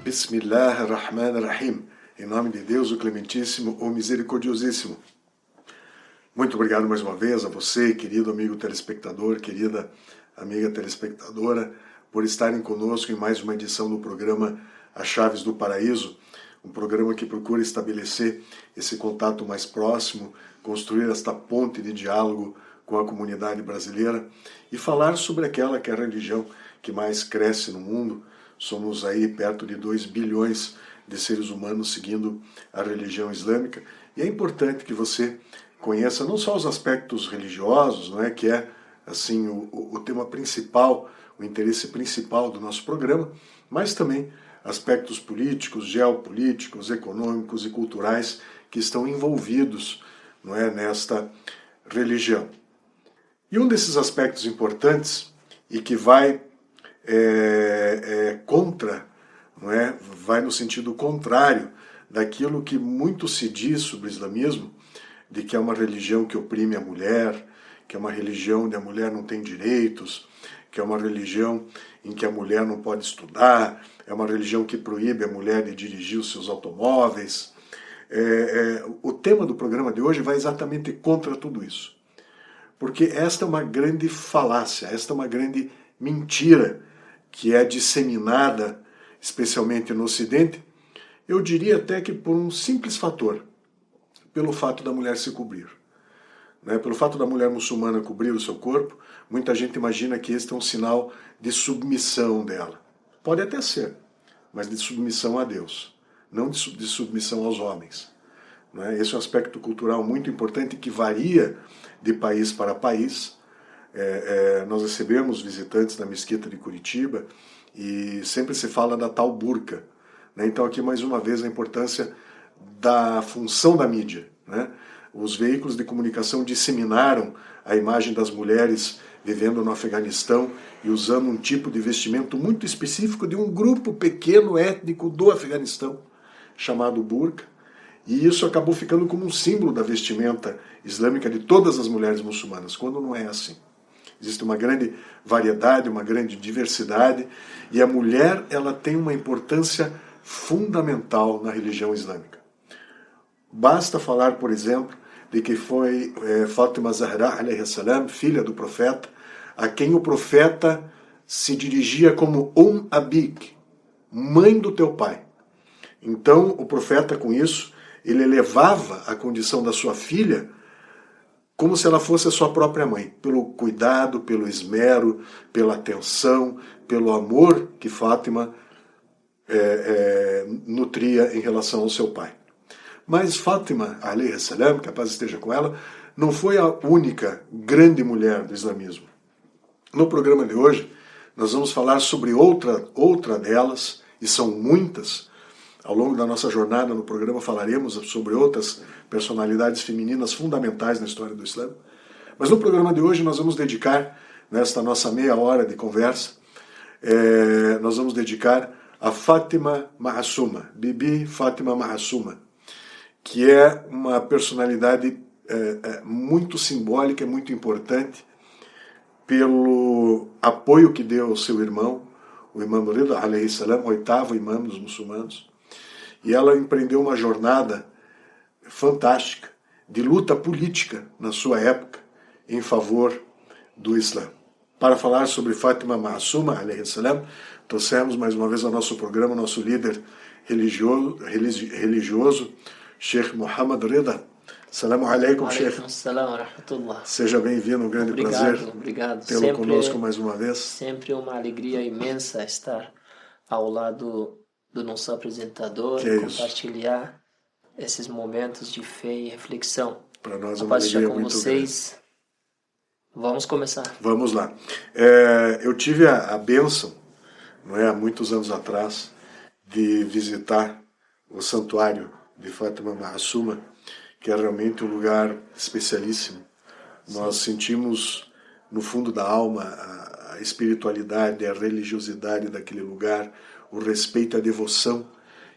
Bismillah ar-Rahman ar-Rahim. Em nome de Deus, o Clementíssimo, o Misericordiosíssimo. Muito obrigado mais uma vez a você, querido amigo telespectador, querida amiga telespectadora, por estarem conosco em mais uma edição do programa As Chaves do Paraíso, um programa que procura estabelecer esse contato mais próximo, construir esta ponte de diálogo com a comunidade brasileira e falar sobre aquela que é a religião que mais cresce no mundo. Somos aí perto de 2 bilhões de seres humanos seguindo a religião islâmica, e é importante que você conheça não só os aspectos religiosos, não é, que é assim o tema principal, o interesse principal do nosso programa, mas também aspectos políticos, geopolíticos, econômicos e culturais que estão envolvidos, não é, nesta religião. E um desses aspectos importantes e que vai contra, não é, vai no sentido contrário daquilo que muito se diz sobre o islamismo, de que é uma religião que oprime a mulher, que é uma religião onde a mulher não tem direitos, que é uma religião em que a mulher não pode estudar, é uma religião que proíbe a mulher de dirigir os seus automóveis. O tema do programa de hoje vai exatamente contra tudo isso. Porque esta é uma grande falácia, esta é uma grande mentira que é disseminada, especialmente no Ocidente, eu diria até que por um simples fator, pelo fato da mulher se cobrir. Pelo fato da mulher muçulmana cobrir o seu corpo, muita gente imagina que este é um sinal de submissão dela. Pode até ser, mas de submissão a Deus, não de submissão aos homens. Esse é um aspecto cultural muito importante que varia de país para país. Nós recebemos visitantes da Mesquita de Curitiba e sempre se fala da tal burca. Então aqui mais uma vez a importância da função da mídia. Os veículos de comunicação disseminaram a imagem das mulheres vivendo no Afeganistão e usando um tipo de vestimento muito específico de um grupo pequeno étnico do Afeganistão, chamado burca, e isso acabou ficando como um símbolo da vestimenta islâmica de todas as mulheres muçulmanas, quando não é assim. Existe uma grande variedade, uma grande diversidade, e a mulher ela tem uma importância fundamental na religião islâmica. Basta falar, por exemplo, de que foi Fátima Zahra, alayhi salam, filha do profeta, a quem o profeta se dirigia como Abik, mãe do teu pai. Então, o profeta, com isso, ele elevava a condição da sua filha como se ela fosse a sua própria mãe, pelo cuidado, pelo esmero, pela atenção, pelo amor que Fátima nutria em relação ao seu pai. Mas Fátima, alayhi salam, que a paz esteja com ela, não foi a única grande mulher do islamismo. No programa de hoje, nós vamos falar sobre outra delas, e são muitas. Ao longo da nossa jornada no programa falaremos sobre outras personalidades femininas fundamentais na história do Islã. Mas no programa de hoje nós vamos dedicar, nesta nossa meia hora de conversa, nós vamos dedicar a Fátima Ma'asuma, Bibi Fátima Ma'asuma, que é uma personalidade muito simbólica e muito importante pelo apoio que deu ao seu irmão, o Imam Rida, alayhi salam, o 8º imam dos muçulmanos. E ela empreendeu uma jornada fantástica de luta política na sua época em favor do Islã. Para falar sobre Fátima Ma'asuma, alayhi salam, trouxemos mais uma vez ao nosso programa nosso líder religioso Sheikh Muhammad Rida. Assalamu alaikum, Sheikh. Seja bem-vindo, um grande prazer tê-lo conosco mais uma vez. Sempre uma alegria imensa estar ao lado do nosso apresentador e compartilhar esses momentos de fé e reflexão. Para nós é uma alegria muito vocês. Grande. Vamos começar. Vamos lá. Eu tive a bênção, há muitos anos atrás, de visitar o santuário de Fátima Ma'asuma, que é realmente um lugar especialíssimo. Sim. Nós sentimos no fundo da alma a espiritualidade, a religiosidade daquele lugar, o respeito e a devoção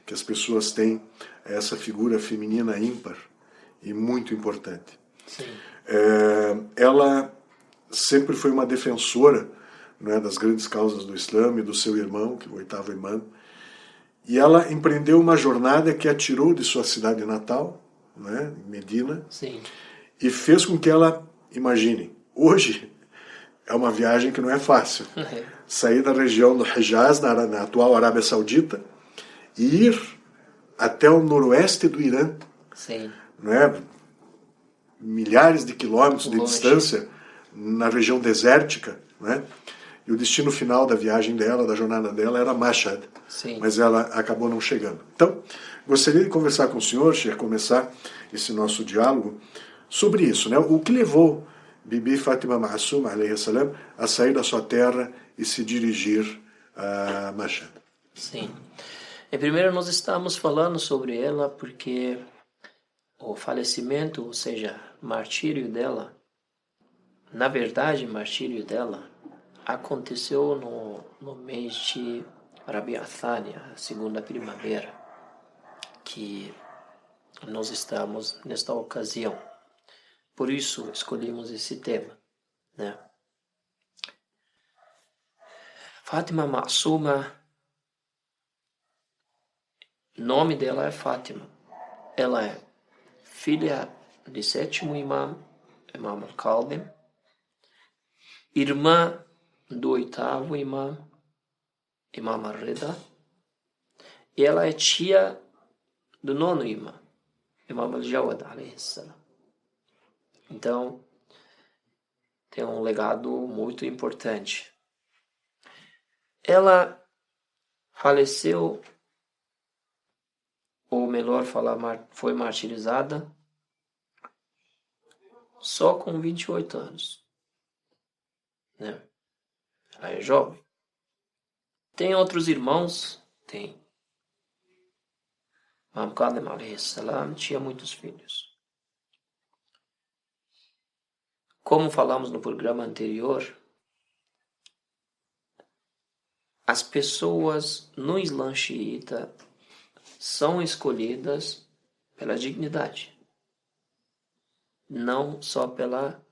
que as pessoas têm a essa figura feminina ímpar e muito importante. Sim. Ela sempre foi uma defensora das grandes causas do Islã e do seu irmão, que é o 8º imam, E ela empreendeu uma jornada que a tirou de sua cidade natal, né, Medina, Sim. e fez com que ela, imagine, hoje é uma viagem que não é fácil. Sair da região do Hijaz, na atual Arábia Saudita, e ir até o noroeste do Irã. Sim. Não é? Milhares de quilômetros de distância, na região desértica, né? E o destino final da viagem dela, da jornada dela, era Mashhad. Sim. Mas ela acabou não chegando. Então, gostaria de conversar com o senhor, Sheikh, começar esse nosso diálogo sobre isso, né? O que levou Bibi Fátima Ma'asuma, alayhi salam, a sair da sua terra e se dirigir a Mashhad? Sim. Primeiro, nós estamos falando sobre ela porque o falecimento, ou seja, martírio dela, na verdade, martírio dela aconteceu no mês de Rabi'a Thani, a segunda primavera, que nós estamos nesta ocasião. Por isso escolhemos esse tema, né? Fátima Ma'asuma, nome dela é Fátima. Ela é filha de sétimo imam, Imam al-Kaldem, irmã do oitavo imam, Imam al-Rida, e ela é tia do nono imam, Imam al-Jawad, alayhi salam. Então, tem um legado muito importante. Ela faleceu, ou melhor falar, foi martirizada só com 28 anos. Né? Ela é jovem. Tem outros irmãos? Tem. Imam Kadem alayhi salam tinha muitos filhos. Como falamos no programa anterior, as pessoas no Islã xiita são escolhidas pela dignidade, não só pela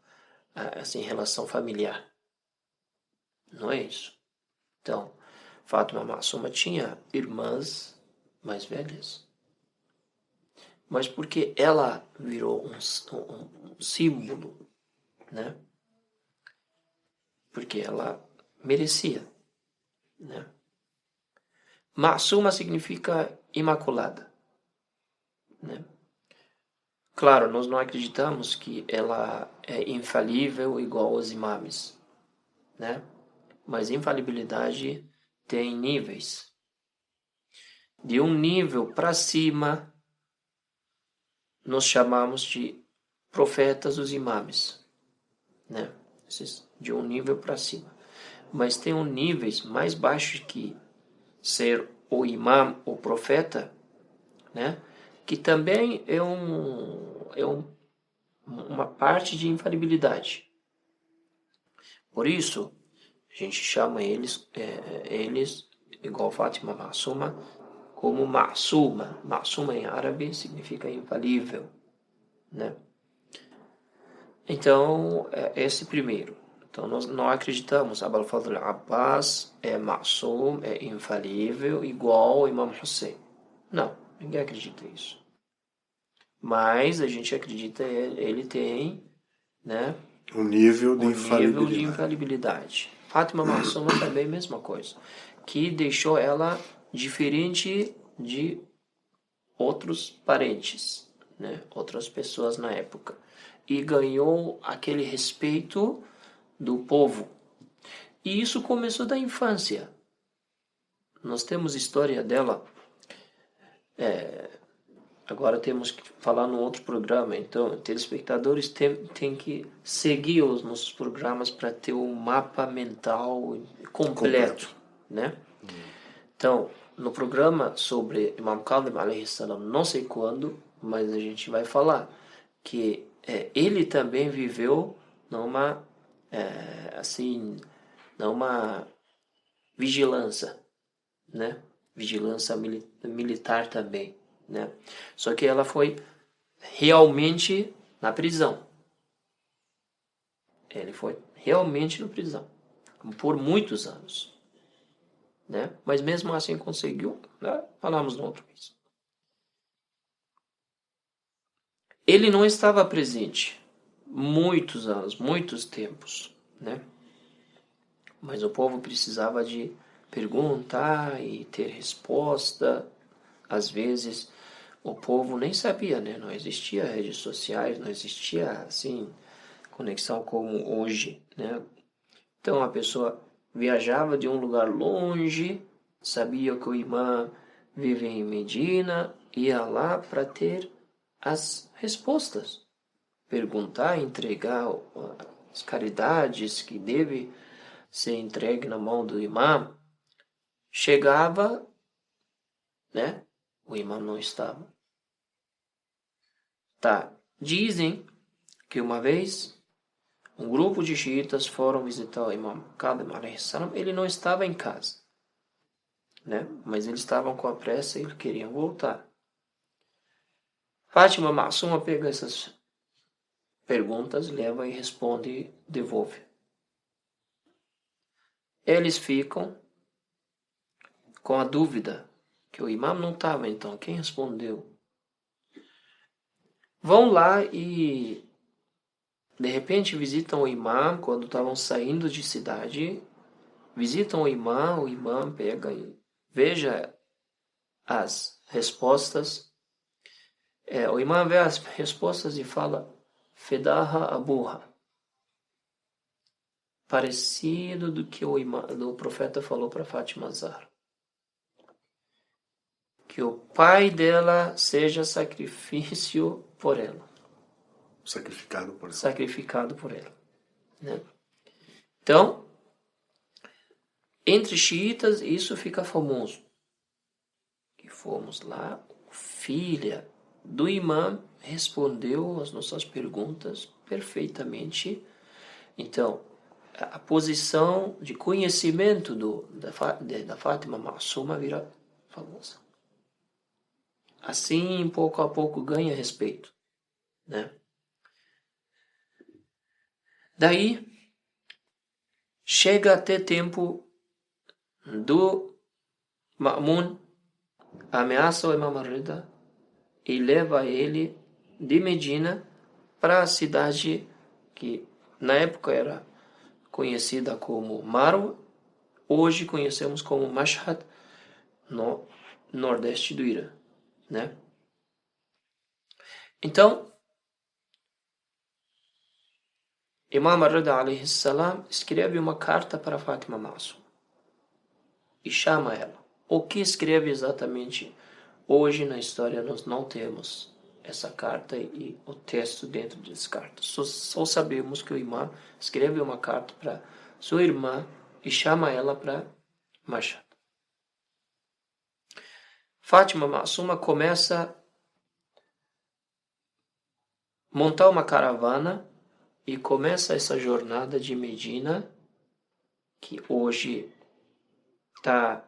assim, relação familiar. Não é isso. Então, Fátima Ma'asuma tinha irmãs mais velhas, mas porque ela virou um símbolo, né? Porque ela merecia, né? Ma'asuma significa imaculada, né? Claro, nós não acreditamos que ela é infalível igual aos imames, né? Mas infalibilidade tem níveis. De um nível para cima, nós chamamos de profetas os imames, né? De um nível para cima. Mas tem níveis mais baixos que ser o imam, o profeta, né? Que também é uma parte de infalibilidade. Por isso, a gente chama eles igual Fátima Ma'asuma, como Ma'asuma. Ma'asuma em árabe significa infalível, né? Então, esse primeiro. Então, nós não acreditamos. Abul Fadl Abbas é Ma'asum, é infalível, igual ao Imam Hussein. Não, ninguém acredita nisso. Mas a gente acredita ele tem, né, um nível de infalibilidade. Fátima Ma'asuma também a mesma coisa, que deixou ela diferente de outros parentes, né, outras pessoas na época, e ganhou aquele respeito do povo. E isso começou da infância. Nós temos história dela. Agora temos que falar no outro programa. Então, telespectadores têm que seguir os nossos programas para ter um mapa mental completo. Né? Então, no programa sobre Imam Kadem alayhi salam, não sei quando, mas a gente vai falar que ele também viveu numa vigilância, né? Vigilância militar também, né? Só que ela foi realmente na prisão. Ele foi realmente na prisão por muitos anos, né? Mas mesmo assim conseguiu né? Falamos no outro mês. Ele não estava presente muitos anos, muitos tempos, né? Mas o povo precisava de perguntar e ter resposta. Às vezes o povo nem sabia, né? Não existia redes sociais, não existia assim conexão como hoje, né? Então a pessoa viajava de um lugar longe, sabia que o imã vive em Medina, ia lá para ter as respostas, perguntar, entregar as caridades que deve ser entregue na mão do imã. Chegava, né? O imã não estava. Tá. Dizem que uma vez um grupo de xiitas foram visitar o imã Kadhim alayhi salam. Ele não estava em casa, né? Mas eles estavam com a pressa e eles queriam voltar. Fátima Masuma pega essas perguntas, leva e responde, devolve. Eles ficam com a dúvida que o imã não estava, então quem respondeu? Vão lá e de repente visitam o imã quando estavam saindo de cidade. Visitam o imã pega e veja as respostas. O imã vê as respostas e fala Fedaha Abuha. Parecido do que do profeta falou para Fátima Zahra. Que o pai dela seja sacrifício por ela. Sacrificado por ela. Né? Então, entre xiitas, isso fica famoso. Que fomos lá, filha do imã respondeu as nossas perguntas perfeitamente. Então, a posição de conhecimento da Fátima Masuma vira famosa. Assim, pouco a pouco, ganha respeito, né? Daí, chega até tempo do Ma'mun, ameaça o Imam Ar-Rida e leva ele de Medina para a cidade que na época era conhecida como Marwa, hoje conhecemos como Mashhad, no nordeste do Irã, né? Então, Imam Ar-Rida alayhi salam escreve uma carta para Fátima Masum e chama ela. O que escreve exatamente? Hoje na história nós não temos essa carta e o texto dentro dessa carta. Só sabemos que o imã escreve uma carta para sua irmã e chama ela para Mashhad. Fátima Masuma começa a montar uma caravana e começa essa jornada de Medina, que hoje está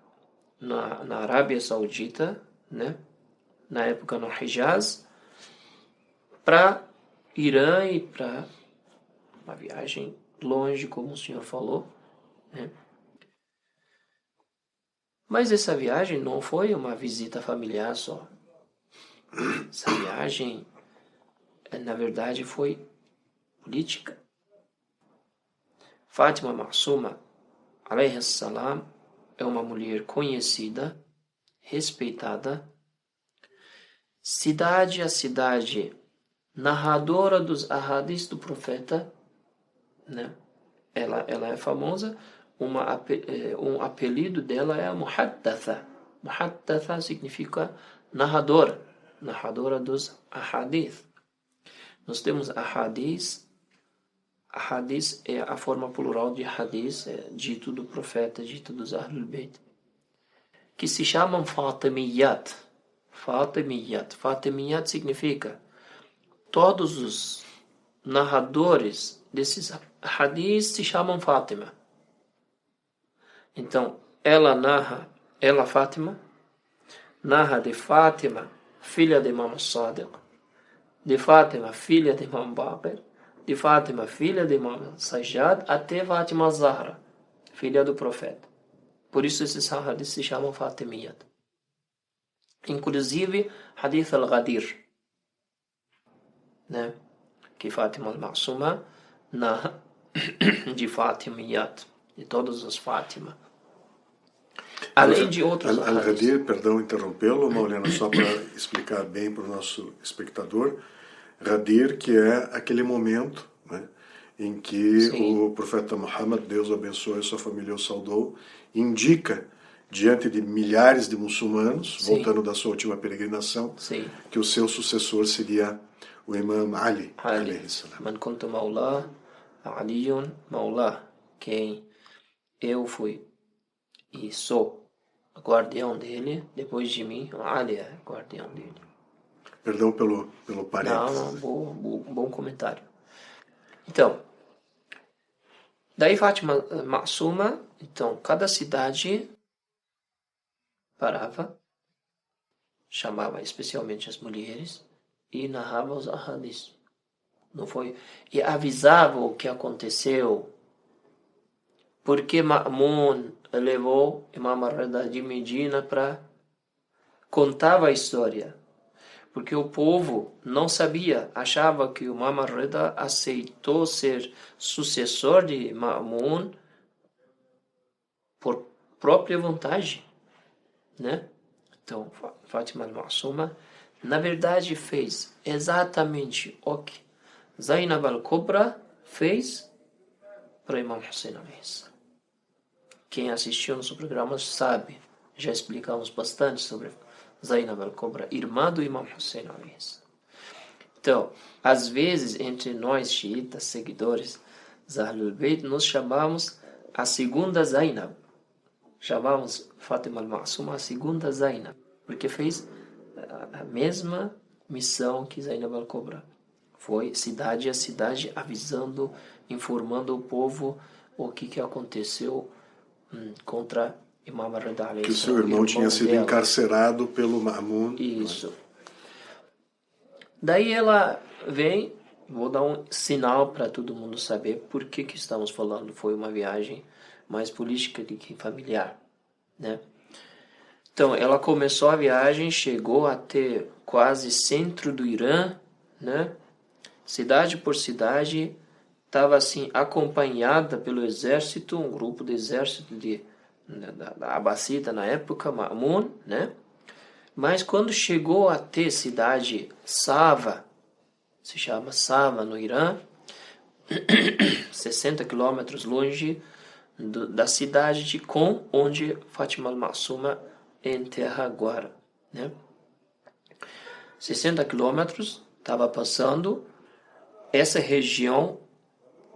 na Arábia Saudita, né? Na época no Hijaz, para Irã e para uma viagem longe, como o senhor falou, né? Mas essa viagem não foi uma visita familiar só. Essa viagem, na verdade, foi política. Fátima Masuma, alayhi salam, é uma mulher conhecida, respeitada, cidade a cidade, narradora dos ahadis do profeta, né? Ela é famosa, um apelido dela é a Muhaddatha. Muhaddatha significa narradora dos ahadith. Nós temos ahadith. Ahadith é a forma plural de hadith, dito do profeta, dito dos Ahlul Bayt, que se chamam Fatimiyat. Fatimiyat significa todos os narradores desses hadiths se chamam Fátima. Então, Fátima, narra de Fátima, filha de Imam Sadiq, de Fátima, filha de Imam Baqir, de Fátima, filha de Imam Sajjad, até Fátima Zahra, filha do profeta. Por isso esses hadiths se chamam Fatimiyat. inclusive Hadith al-Ghadir, né? Que Fátima al-Ma'suma narra de Fatimiyat, de todas as Fátima. Além de outros Al-Ghadir, perdão interrompê-lo, Maulana, só para explicar bem para o nosso espectador, Ghadir, que é aquele momento, né, em que Sim. o profeta Muhammad, Deus o abençoe, sua família o saudou, indica diante de milhares de muçulmanos, Sim. voltando da sua última peregrinação, Sim. que o seu sucessor seria o imam Ali, alayhi salam. Man kuntu maulá, Aliyun maulá. Quem eu fui e sou guardião dele, depois de mim, Ali é guardião dele. Perdão pelo parênteses. Não, bom comentário. Então, daí Fátima Ma'suma, então, cada cidade parava, chamava especialmente as mulheres e narrava os ahadis. Não foi? E avisava o que aconteceu, porque Ma'mun levou Imam al-Rida de Medina para contar a história. Porque o povo não sabia, achava que o Imam al-Rida aceitou ser sucessor de Ma'mun por própria vontade, né? Então, Fátima al-Ma'suma, na verdade, fez exatamente o que Zainab al-Kubra fez para Imam Hussein a.s. Quem assistiu nosso programa sabe, já explicamos bastante sobre Zainab al-Kubra, irmã do Imam Hussein a.s. Então, às vezes, entre nós xiitas, seguidores da Ahlul Bayt, nos chamamos a segunda Zainab. Chamamos Fátima al-Ma'suma a segunda Zainab, porque fez a mesma missão que Zainab al-Kubra. Foi cidade a cidade avisando, informando o povo o que aconteceu contra Imam al-Rida. Que o seu irmão tinha sido encarcerado pelo Ma'mun. Isso. Daí ela vem, vou dar um sinal para todo mundo saber por que estamos falando. Foi uma viagem mais política do que familiar, né? Então, ela começou a viagem, chegou até quase centro do Irã, né? Cidade por cidade, estava assim acompanhada pelo exército, um grupo de exército da Abássida na época, Ma'mun, né? Mas quando chegou até cidade Sava, se chama Sava no Irã, 60 quilômetros longe da cidade de Qom, onde Fátima al-Ma'suma enterra agora, né? 60 quilômetros, estava passando. Essa região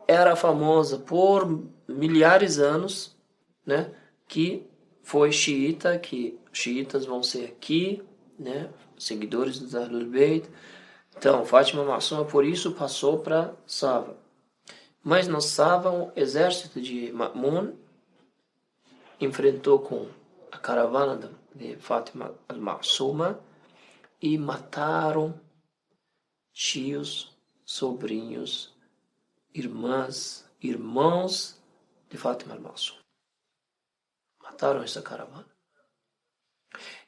era famosa por milhares de anos, né? Que foi xiita, que xiitas vão ser aqui, né? Seguidores dos Ahlul Bayt. Então, Fátima Ma'suma por isso passou para Sava. Mas no Sava, o exército de Ma'mun enfrentou com a caravana de Fátima al-Ma'suma e mataram tios, sobrinhos, irmãs, irmãos de Fátima al-Ma'suma. Mataram essa caravana.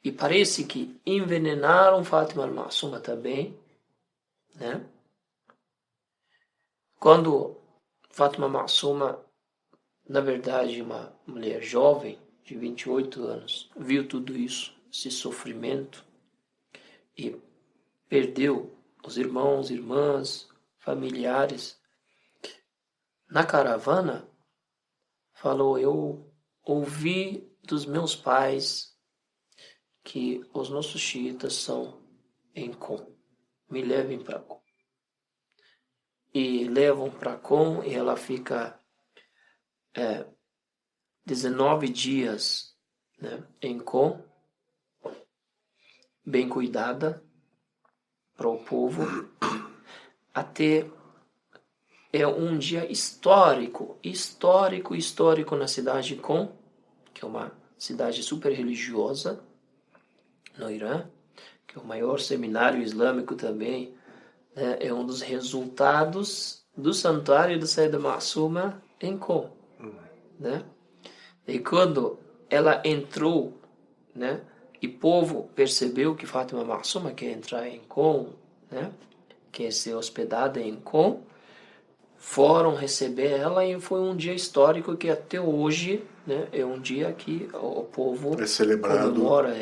E parece que envenenaram Fátima al-Ma'suma também, né? Quando Fátima Ma'suma, na verdade, uma mulher jovem, de 28 anos, viu tudo isso, esse sofrimento, e perdeu os irmãos, irmãs, familiares. Na caravana, falou, eu ouvi dos meus pais que os nossos xiitas são em Qom. Me levem para Qom. E levam para Qom e ela fica 19 dias, né, em Qom, bem cuidada para o povo, até um dia histórico na cidade de Qom, que é uma cidade super religiosa no Irã, que é o maior seminário islâmico também, né, é um dos resultados do santuário do Sayyida Ma'suma em Qom, né? E quando ela entrou, né, E o povo percebeu que Fátima Masuma quer entrar em Qom, né? Quer ser hospedada em Qom. Foram receber ela e foi um dia histórico que até hoje, né, é um dia que o povo É celebrado. comemora,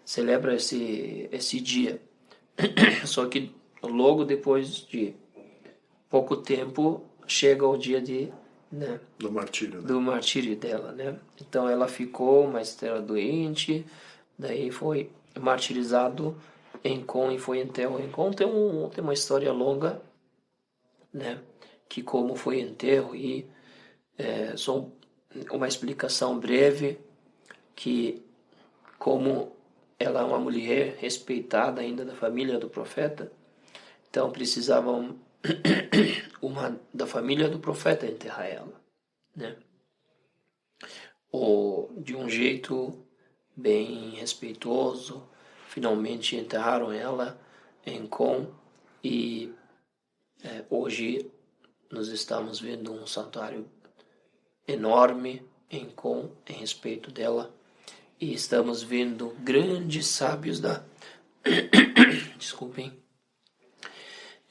celebra esse dia. Só que logo depois de pouco tempo chega o dia né, do martírio, né? do martírio dela, né? Então ela ficou, mas era doente, daí foi martirizado em Qom e foi enterro em Qom. Tem uma história longa, né? Que como foi enterro e só uma explicação breve que como ela é uma mulher respeitada ainda da família do profeta, então precisavam uma da família do profeta enterrar ela, né? Ou de um jeito bem respeitoso, finalmente enterraram ela em Qom e hoje nós estamos vendo um santuário enorme em Qom em respeito dela e estamos vendo grandes sábios desculpem,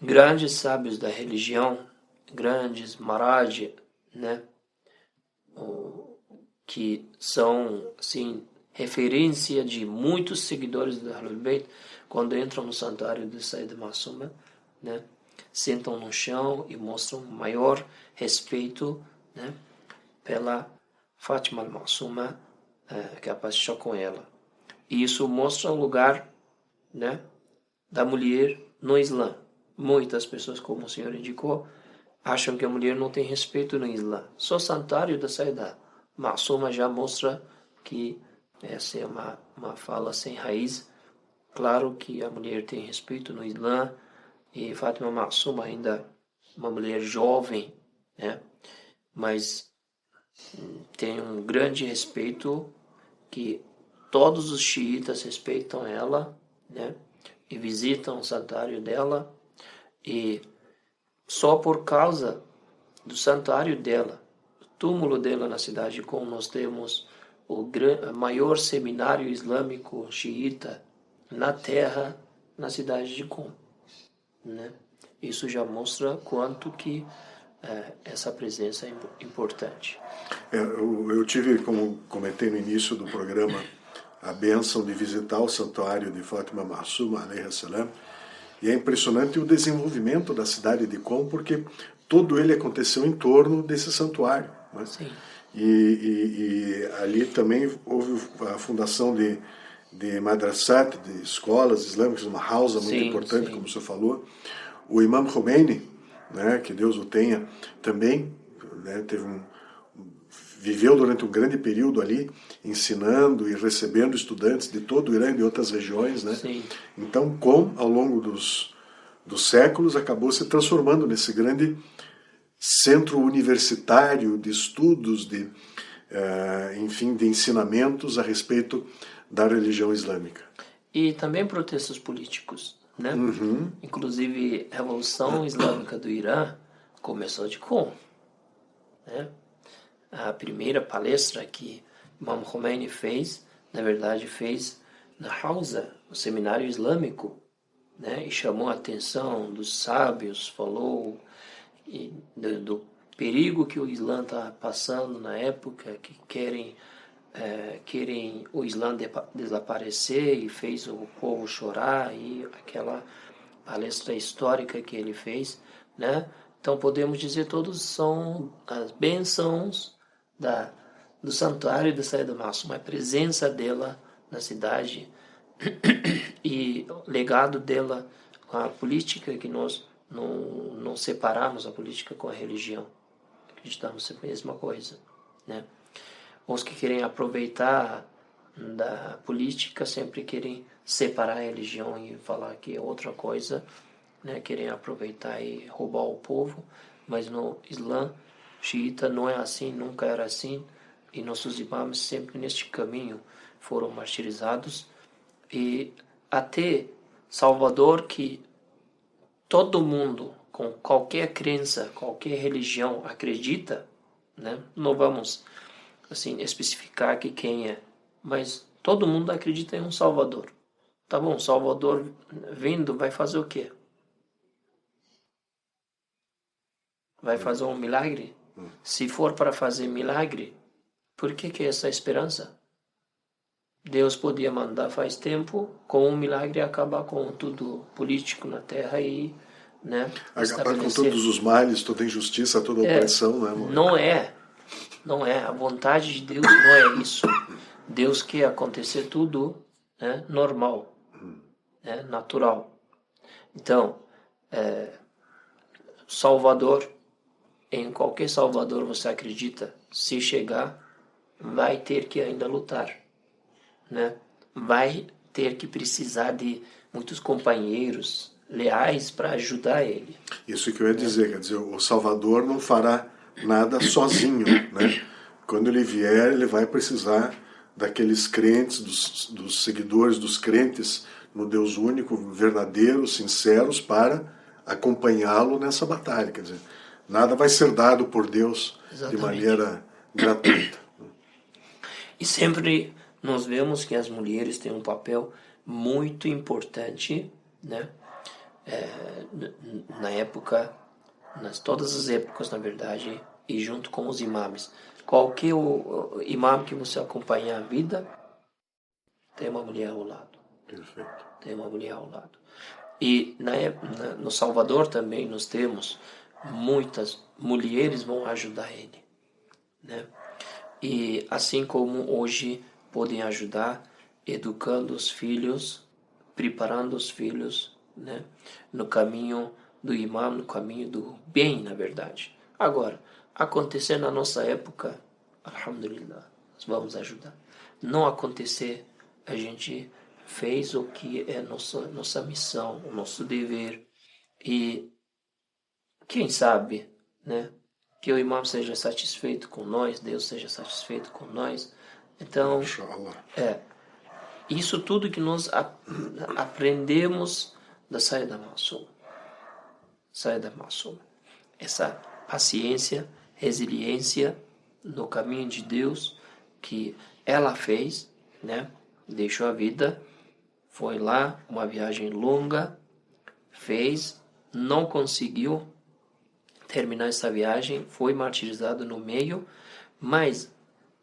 grandes sábios da religião, grandes Maharaj, né, que são assim referência de muitos seguidores do Ahlul Bayt, quando entram no santuário de Sayyida Masuma, né, sentam no chão e mostram maior respeito, né, pela Fátima al-Masuma, que a paz esteja com ela. E isso mostra o lugar, né, da mulher no Islã. Muitas pessoas, como o senhor indicou, acham que a mulher não tem respeito no Islã. Só o santuário da Sayyida Masuma já mostra que essa é uma fala sem raiz. Claro que a mulher tem respeito no Islã e Fátima Masuma ainda uma mulher jovem, né, mas tem um grande respeito que todos os xiitas respeitam ela, né, e visitam o santuário dela, e só por causa do santuário dela, do túmulo dela na cidade de Qom, nós temos o maior seminário islâmico xiita na terra, na cidade de Qom, né? Isso já mostra quanto que essa presença é importante. Eu tive, como comentei no início do programa, a bênção de visitar o santuário de Fátima Masuma, alayhi salam, e é impressionante o desenvolvimento da cidade de Qom, porque todo ele aconteceu em torno desse santuário, né? Sim. E ali também houve a fundação de madrasat, de escolas islâmicas, uma house muito importante, sim. como o senhor falou. O Imam Khomeini, né, que Deus o tenha, também, né, viveu durante um grande período ali, ensinando e recebendo estudantes de todo o Irã e de outras regiões, né? Sim. Então, Qom, ao longo dos séculos, acabou se transformando nesse grande centro universitário de estudos, enfim, de ensinamentos a respeito da religião islâmica. E também protestos políticos, né? Uhum. Inclusive, a Revolução Islâmica do Irã começou de Qom, né? A primeira palestra que Imam Khomeini fez, na verdade, fez na Hausa, o seminário islâmico, né? E chamou a atenção dos sábios, falou do perigo que o Islã está passando na época, que querem o Islã desaparecer, e fez o povo chorar, e aquela palestra histórica que ele fez, né? Então podemos dizer todos são as bênçãos do santuário da Sayyida Masuma, a presença dela na cidade e o legado dela com a política, que nós não separamos a política com a religião, acreditamos na mesma coisa, né? Os que querem aproveitar da política sempre querem separar a religião e falar que é outra coisa, né? Querem aproveitar e roubar o povo, mas no Islã xiita não é assim, nunca era assim, e nossos imãs sempre neste caminho foram martirizados, e até Salvador, que todo mundo com qualquer crença, qualquer religião acredita, né? Não vamos assim especificar que quem é, mas Todo mundo acredita em um Salvador. Tá bom, Salvador vindo vai fazer o quê? Vai fazer um milagre? Se for para fazer milagre, por que essa esperança? Deus podia mandar faz tempo, com um milagre, acabar com tudo político na terra e, né, acabar com todos os males, toda injustiça, toda opressão, né, amor? Não é. A vontade de Deus não é isso. Deus quer acontecer tudo, né, normal, né, natural. Então, Salvador, em qualquer Salvador você acredita, se chegar, vai ter que ainda lutar, né? Vai ter que precisar de muitos companheiros leais para ajudar ele. Isso que eu ia dizer, quer dizer, o Salvador não fará nada sozinho, né? Quando ele vier, ele vai precisar daqueles crentes, dos seguidores dos crentes no Deus único, verdadeiros, sinceros, para acompanhá-lo nessa batalha. Quer dizer, nada vai ser dado por Deus de maneira gratuita. E sempre nós vemos que as mulheres têm um papel muito importante, né? Na época, todas as épocas, na verdade, e junto com os imames. Qualquer o imam que você acompanhar a vida, tem uma mulher ao lado. Perfeito. Tem uma mulher ao lado. E no Salvador também nós temos muitas mulheres vão ajudar ele, né? E assim como hoje podem ajudar educando os filhos, preparando os filhos, né, no caminho do imam, no caminho do bem, na verdade. Agora, acontecer na nossa época, alhamdulillah, nós vamos ajudar. Não acontecer, a gente fez o que é nossa missão, o nosso dever. E quem sabe, né, que o imam seja satisfeito com nós, Deus seja satisfeito com nós. Então, isso tudo que nós aprendemos da Sayyida Masuma. Sayyida Masuma. Essa paciência, resiliência no caminho de Deus que ela fez, né? Deixou a vida, foi lá, uma viagem longa, fez, não conseguiu terminar essa viagem, foi martirizado no meio, mas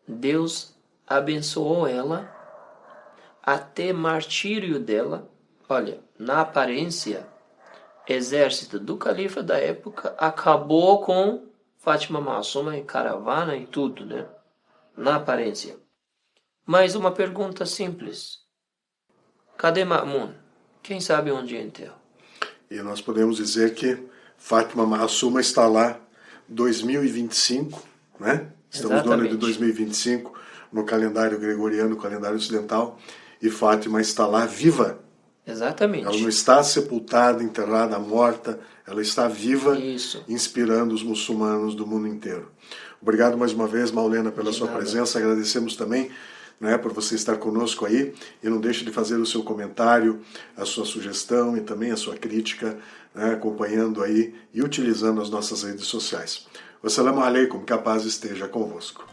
Deus abençoou ela até martírio dela. Olha, na aparência, exército do califa da época acabou com Fátima Masuma em caravana e tudo, né? Na aparência. Mas uma pergunta simples. Cadê Ma'mun? Quem sabe onde é enterro? E nós podemos dizer que Fátima Masuma está lá 2025, né? Estamos no ano de 2025, no calendário gregoriano, calendário ocidental, e Fátima está lá viva. Exatamente. Ela não está sepultada, enterrada, morta, ela está viva, Isso. Inspirando os muçulmanos do mundo inteiro. Obrigado mais uma vez, Maulena, pela sua presença. Agradecemos também, né, por você estar conosco aí. E não deixe de fazer o seu comentário, a sua sugestão e também a sua crítica, né, acompanhando aí e utilizando as nossas redes sociais. Wassalamu alaikum, que a paz esteja convosco.